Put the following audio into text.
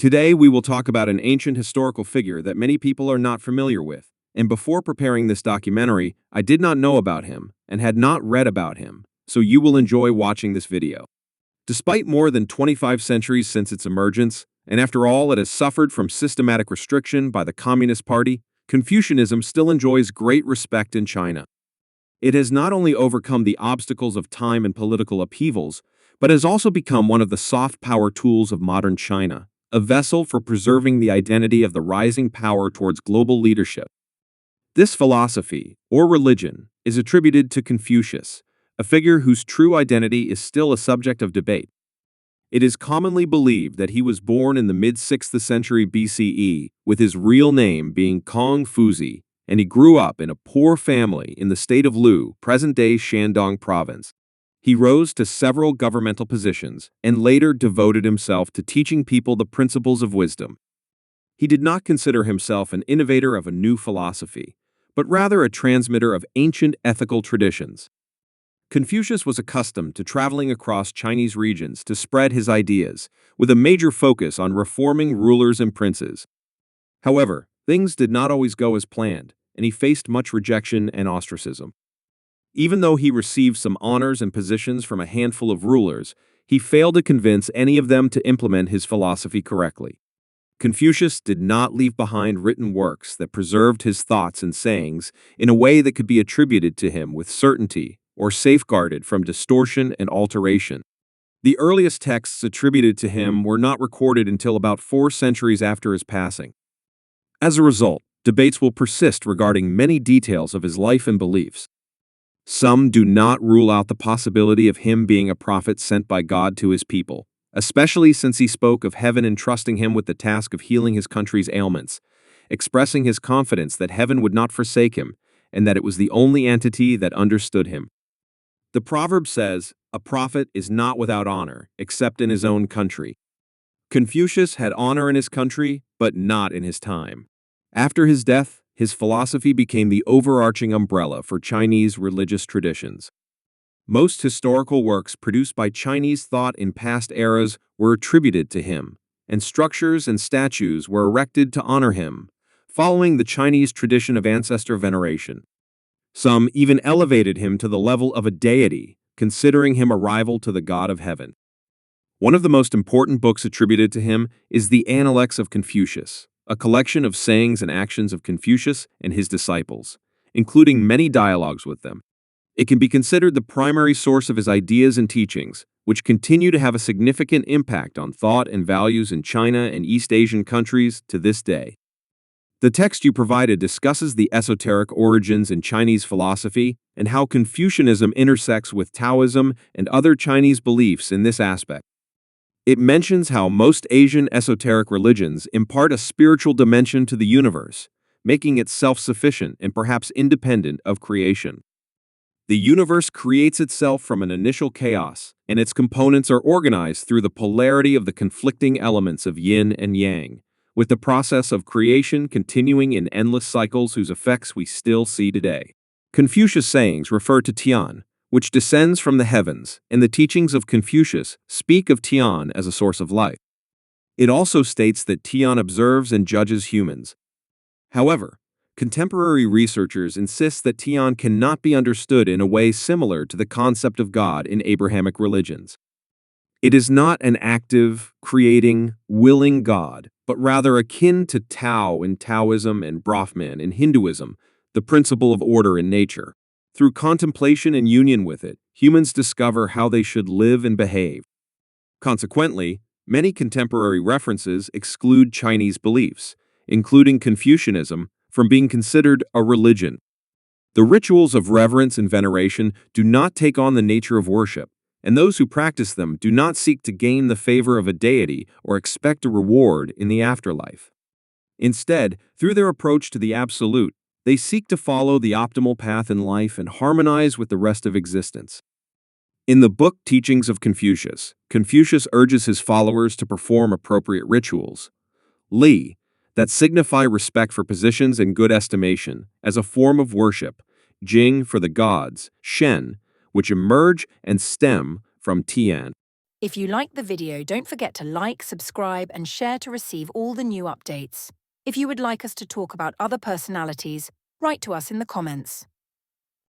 Today, we will talk about an ancient historical figure that many people are not familiar with. And before preparing this documentary, I did not know about him and had not read about him, so you will enjoy watching this video. Despite more than 25 centuries since its emergence, and after all it has suffered from systematic restriction by the Communist Party, Confucianism still enjoys great respect in China. It has not only overcome the obstacles of time and political upheavals, but has also become one of the soft power tools of modern China, a vessel for preserving the identity of the rising power towards global leadership. This philosophy, or religion, is attributed to Confucius, a figure whose true identity is still a subject of debate. It is commonly believed that he was born in the mid-6th century BCE, with his real name being Confucius, and he grew up in a poor family in the state of Lu, present-day Shandong province. He rose to several governmental positions and later devoted himself to teaching people the principles of wisdom. He did not consider himself an innovator of a new philosophy, but rather a transmitter of ancient ethical traditions. Confucius was accustomed to traveling across Chinese regions to spread his ideas, with a major focus on reforming rulers and princes. However, things did not always go as planned, and he faced much rejection and ostracism. Even though he received some honors and positions from a handful of rulers, he failed to convince any of them to implement his philosophy correctly. Confucius did not leave behind written works that preserved his thoughts and sayings in a way that could be attributed to him with certainty or safeguarded from distortion and alteration. The earliest texts attributed to him were not recorded until about 4 centuries after his passing. As a result, debates will persist regarding many details of his life and beliefs. Some do not rule out the possibility of him being a prophet sent by God to his people, especially since he spoke of heaven entrusting him with the task of healing his country's ailments, expressing his confidence that heaven would not forsake him and that it was the only entity that understood him. The proverb says, "A prophet is not without honor, except in his own country." Confucius had honor in his country, but not in his time. After his death, his philosophy became the overarching umbrella for Chinese religious traditions. Most historical works produced by Chinese thought in past eras were attributed to him, and structures and statues were erected to honor him, following the Chinese tradition of ancestor veneration. Some even elevated him to the level of a deity, considering him a rival to the God of heaven. One of the most important books attributed to him is the Analects of Confucius, a collection of sayings and actions of Confucius and his disciples, including many dialogues with them. It can be considered the primary source of his ideas and teachings, which continue to have a significant impact on thought and values in China and East Asian countries to this day. The text you provided discusses the esoteric origins in Chinese philosophy and how Confucianism intersects with Taoism and other Chinese beliefs in this aspect. It mentions how most Asian esoteric religions impart a spiritual dimension to the universe, making it self-sufficient and perhaps independent of creation. The universe creates itself from an initial chaos, and its components are organized through the polarity of the conflicting elements of yin and yang, with the process of creation continuing in endless cycles whose effects we still see today. Confucius' sayings refer to Tian, which descends from the heavens, and the teachings of Confucius speak of Tian as a source of life. It also states that Tian observes and judges humans. However, contemporary researchers insist that Tian cannot be understood in a way similar to the concept of God in Abrahamic religions. It is not an active, creating, willing God, but rather akin to Tao in Taoism and Brahman in Hinduism, the principle of order in nature. Through contemplation and union with it, humans discover how they should live and behave. Consequently, many contemporary references exclude Chinese beliefs, including Confucianism, from being considered a religion. The rituals of reverence and veneration do not take on the nature of worship, and those who practice them do not seek to gain the favor of a deity or expect a reward in the afterlife. Instead, through their approach to the absolute, they seek to follow the optimal path in life and harmonize with the rest of existence. In the book Teachings of Confucius, Confucius urges his followers to perform appropriate rituals, li, that signify respect for positions and good estimation, as a form of worship, jing for the gods, shen, which emerge and stem from tian. If you liked the video, don't forget to like, subscribe, and share to receive all the new updates. If you would like us to talk about other personalities, write to us in the comments.